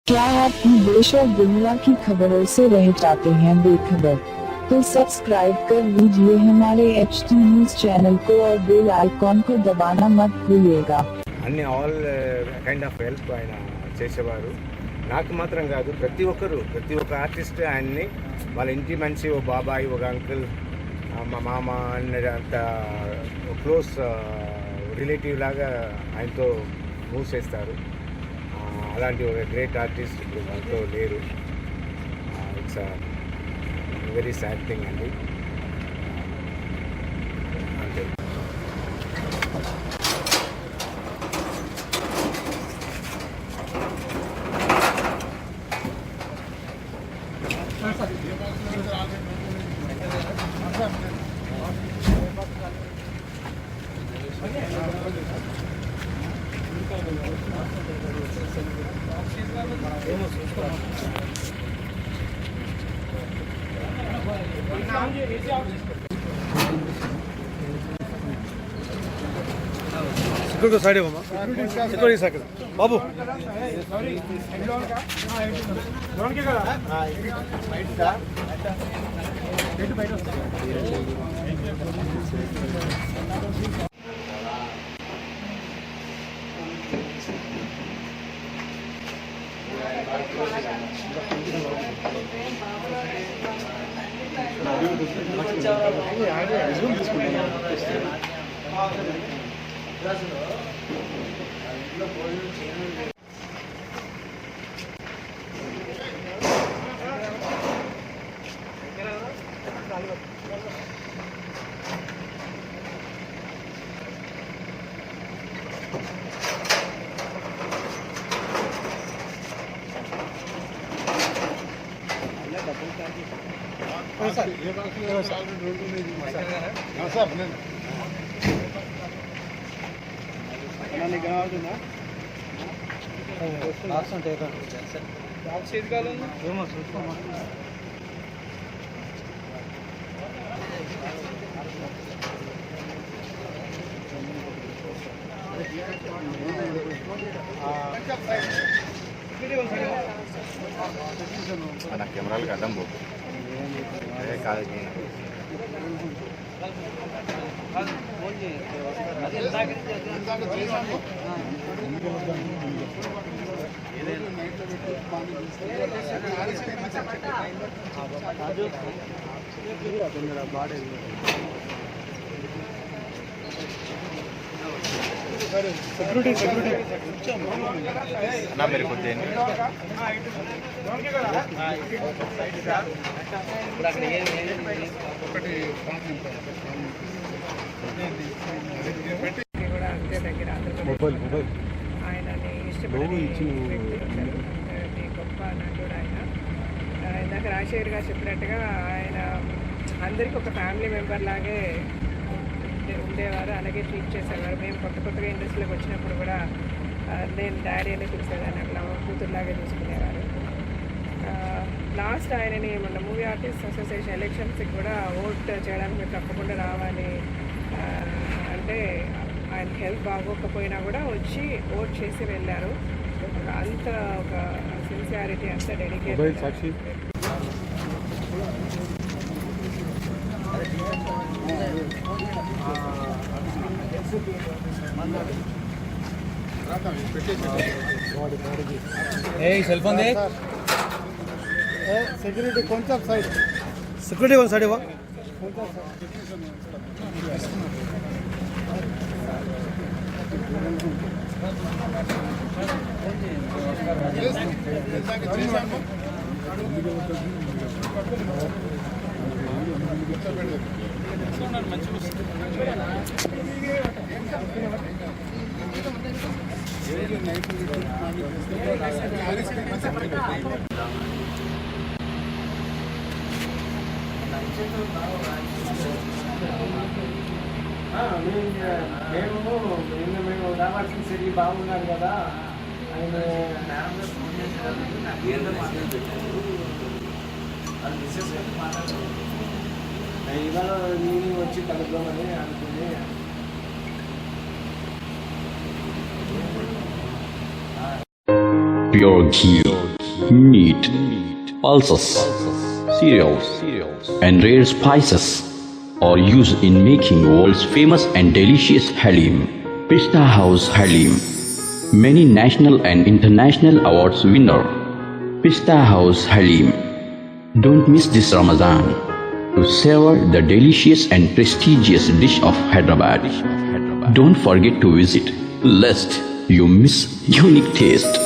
क्या आप देश और दुनिया की खबरों से रह जाते हैं बेखबर? तो सब्सक्राइब कर लीजिए हमारे HT न्यूज चैनल को और बेल आइकॉन को दबाना मत भूलिएगा। అన్ని ఆల్ కైండ్ ఆఫ్ హెల్ప్ ఆయన చేసేవారు. నాకు మాత్రం కాదు, ప్రతి ఒక్క ఆర్టిస్ట్ ఆయన్ని వాళ్ళ ఇంటి మనిషి, ఓ బాబాయ్, ఒక అంకుల్, మా మామ అన్న అంత క్లోజ్ రిలేటివ్ లాగా ఆయనతో మూవ్ చేస్తారు. అలాంటి ఒక గ్రేట్ ఆర్టిస్ట్ ఇప్పుడు మనతో లేరు. ఇట్స్ వెరీ సాడ్ థింగ్ అండి. అంతే. सिक्योरिटी साइड है सिक्योरिटी साइड बाबू నా కెమెరాలకు అడ్డం పోదు కాదు. నా మీరు కొంచెం కూడా అంతే దగ్గర ఆయనని ఇష్టపడి గొప్ప నటుడు ఆయన. ఇందాక రాజశేఖర్ గారు చెప్పినట్టుగా ఆయన అందరికీ ఒక ఫ్యామిలీ మెంబర్ లాగే ఉండేవారు, అలాగే ట్రీట్ చేసేవారు. మేము కొత్తగా ఇండస్ట్రీలోకి వచ్చినప్పుడు కూడా నేను డాడీ అనే పిలిచేదాన్ని, అట్లా కూతురులాగే చూసుకునేవారు. లాస్ట్ ఆయనని మన మూవీ ఆర్టిస్ట్ అసోసియేషన్ ఎలక్షన్స్కి కూడా ఓట్ చేయడానికి మీరు తప్పకుండా రావాలి అంటే ఆయన హెల్త్ బాగోకపోయినా కూడా వచ్చి ఓట్ చేసి వెళ్ళారు. అంత ఒక సిన్సియారిటీ, అంత డెడికేషన్. सेल फोन दे सिक्योरिटी कौन सा साइड सिक्योरिटी कौन साइड है वो మేము రావాల్సిన సిటీ బాగున్నారు కదా ఆయన ఇవాళ నేను వచ్చి కలుద్దామని అనుకుని Pure Q. meat, pulses, cereals, and rare spices are used in making world's famous and delicious halim. Pista House Halim, many national and international awards winner. Pista House Halim. Don't miss this Ramadan to savor the delicious and prestigious dish of Hyderabad. Don't forget to visit, lest you miss unique taste.